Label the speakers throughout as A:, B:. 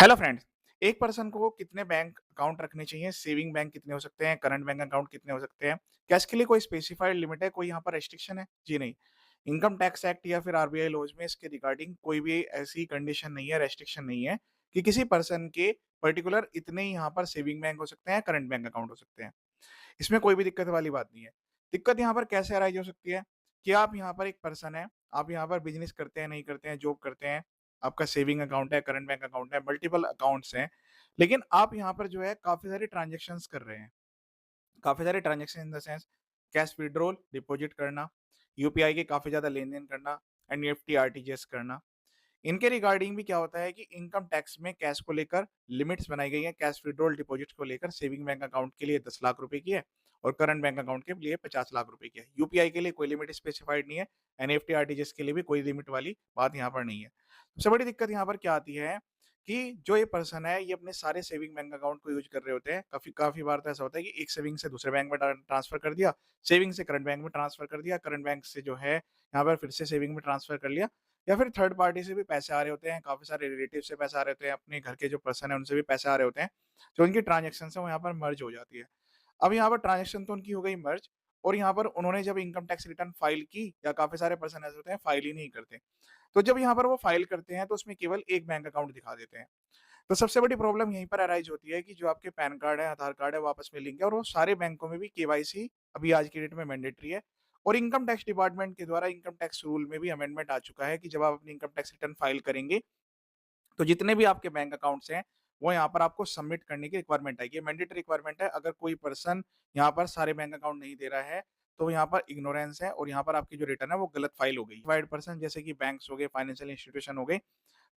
A: Hello friends. एक person को कितने बैंक अकाउंट रखने चाहिए? सेविंग बैंक कितने हो सकते हैं? करंट बैंक अकाउंट कितने हो सकते हैं? क्या इसके लिए कोई स्पेसिफाइड लिमिट है? कोई यहाँ पर रेस्ट्रिक्शन है? जी नहीं। इनकम टैक्स एक्ट या फिर आरबीआई लॉज में इसके रिगार्डिंग कोई भी ऐसी कंडीशन नहीं है, रेस्ट्रिक्शन नहीं है कि किसी पर्सन के पर्टिकुलर इतने ही यहाँ पर सेविंग बैंक हो सकते हैं, करंट बैंक अकाउंट हो सकते हैं। इसमें कोई भी दिक्कत वाली बात नहीं है। दिक्कत यहाँ पर कैसे अराइज़ हो सकती है कि आप यहाँ पर एक पर्सन है, आप यहाँ पर बिज़नेस करते हैं, नहीं करते हैं, जॉब करते हैं, आपका सेविंग अकाउंट है, करंट बैंक अकाउंट है, मल्टीपल अकाउंट्स हैं। लेकिन आप यहाँ पर जो है काफ़ी सारे ट्रांज़ैक्शंस कर रहे हैं। काफ़ी सारे transaction in the sense cash withdrawal, deposit करना, यूपीआई के काफ़ी ज़्यादा लेन-देन करना, एनईएफटी, आरटीजीएस करना। इनके रिगार्डिंग भी क्या होता है कि इनकम टैक्स में कैश को लेकर लिमिट्स बनाई गई हैं। कैश विथड्रॉल डिपॉजिट्स को लेकर सेविंग बैंक अकाउंट के लिए 10 लाख रुपए की है और करंट बैंक अकाउंट के लिए 50 लाख रुपए की है। यूपीआई के लिए कोई लिमिट स्पेसिफाइड नहीं है। एनईएफटी, आरटीजीएस के लिए भी कोई लिमिट वाली बात यहाँ पर नहीं है। सबसे बड़ी दिक्कत यहाँ पर क्या आती है कि जो ये पर्सन है, ये अपने सारे सेविंग बैंक अकाउंट को यूज़ कर रहे होते हैं। काफ़ी काफ़ी बार तो ऐसा होता है कि एक सेविंग से दूसरे बैंक में ट्रांसफ़र कर दिया, सेविंग से करंट बैंक में ट्रांसफ़र कर दिया, करंट बैंक से जो है यहाँ पर फिर से सेविंग में ट्रांसफ़र कर लिया। या फिर थर्ड पार्टी से भी पैसे आ रहे होते हैं, काफ़ी सारे रिलेटिव से पैसे आ रहे होते हैं, अपने घर के जो पर्सन है उनसे भी पैसे आ रहे होते हैं, जो उनकी ट्रांज़ैक्शंस है वो यहाँ पर मर्ज हो जाती है। अब यहाँ पर ट्रांज़ैक्शन तो उनकी हो गई मर्ज और यहाँ पर उन्होंने जब इनकम टैक्स रिटर्न फाइल की या काफ़ी सारे पर्सन ऐसे होते हैं फाइल ही नहीं करते। तो जब यहाँ पर वो फाइल करते हैं तो उसमें केवल एक बैंक अकाउंट दिखा देते हैं। तो सबसे बड़ी प्रॉब्लम यहीं पर अराइज़ होती है कि जो आपके पैन कार्ड है, आधार कार्ड है, वो आपस में लिंक है और वो सारे बैंकों में भी केवाईसी अभी आज की डेट में मैंडेटरी है। और इनकम टैक्स डिपार्टमेंट के द्वारा इनकम टैक्स रूल में भी अमेंडमेंट आ चुका है कि जब आप अपनी इनकम टैक्स रिटर्न फाइल करेंगे, तो जितने भी आपके बैंक अकाउंट्स हैं, वो यहाँ पर आपको सबमिट करने की रिक्वायरमेंट है। ये मैंडेटरी रिक्वायरमेंट है। अगर कोई पर्सन यहाँ पर सारे बैंक अकाउंट नहीं दे रहा है, तो यहाँ पर इग्नोरेंस है और यहाँ पर आपकी जो रिटर्न है, वो गलत फाइल हो गई। सर्टिफाइड पर्सन जैसे कि बैंक्स हो गए, फाइनेंशियल इंस्टीट्यूशन हो गए,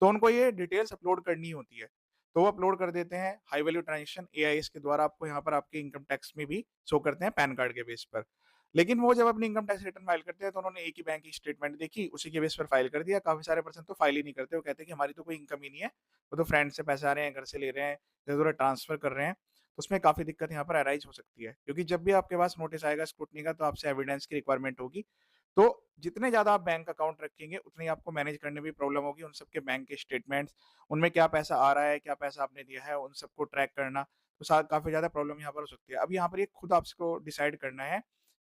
A: तो उनको ये डिटेल्स अपलोड करनी होती है। तो वो अपलोड कर देते हैं। हाई वैल्यू ट्रांज़ैक्शन एआईएस के द्वारा आपको यहाँ पर आपके इनकम टैक्स में भी शो करते हैं पैन कार्ड के बेस पर। लेकिन वो जब अपनी इनकम टैक्स रिटर्न फाइल करते हैं तो उन्होंने एक ही बैंक की स्टेटमेंट देखी, उसी के बेस पर फाइल कर दिया। काफ़ी सारे पर्सन तो फाइल ही नहीं करते। वो कहते हैं कि हमारी तो कोई इनकम ही नहीं है। वो तो फ्रेंड से पैसे आ रहे हैं, घर से ले रहे हैं, इधर-उधर ट्रांसफर कर रहे हैं। तो उसमें काफ़ी दिक्कत यहाँ पर अराइज़ हो सकती है। क्योंकि जब भी आपके पास नोटिस आएगा स्क्रूटनी का तो आपसे एविडेंस की रिक्वायरमेंट होगी। तो जितने ज़्यादा आप बैंक अकाउंट रखेंगे, उतनी ही आपको मैनेज करने में भी प्रॉब्लम होगी। उन सबके बैंक के स्टेटमेंट्स, उनमें क्या पैसा आ रहा है, क्या पैसा आपने दिया है, उन सबको ट्रैक करना, तो सा काफ़ी ज़्यादा प्रॉब्लम यहाँ पर हो सकती है। अब यहाँ पर ये खुद आपको डिसाइड करना है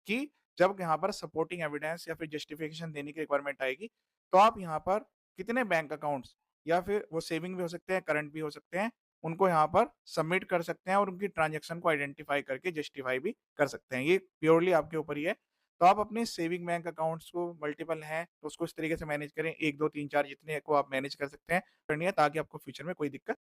A: कि जब यहाँ पर सपोर्टिंग एविडेंस या फिर जस्टिफिकेशन देने की रिक्वायरमेंट आएगी, तो आप यहाँ पर कितने बैंक अकाउंट्स या फिर वो सेविंग भी हो सकते हैं, करंट भी हो सकते हैं, उनको यहाँ पर सबमिट कर सकते हैं और उनकी ट्रांज़ैक्शन को आइडेंटिफ़ाई करके जस्टिफ़ाई भी कर सकते हैं। ये प्योरली आपके ऊपर ही है। तो आप अपने सेविंग बैंक अकाउंट्स को मल्टीपल हैं, तो उसको इस तरीके से मैनेज करें 1, 2, 3, 4 जितने को आप मैनेज कर सकते हैं, करनी है ताकि आपको फ्यूचर में कोई दिक्कत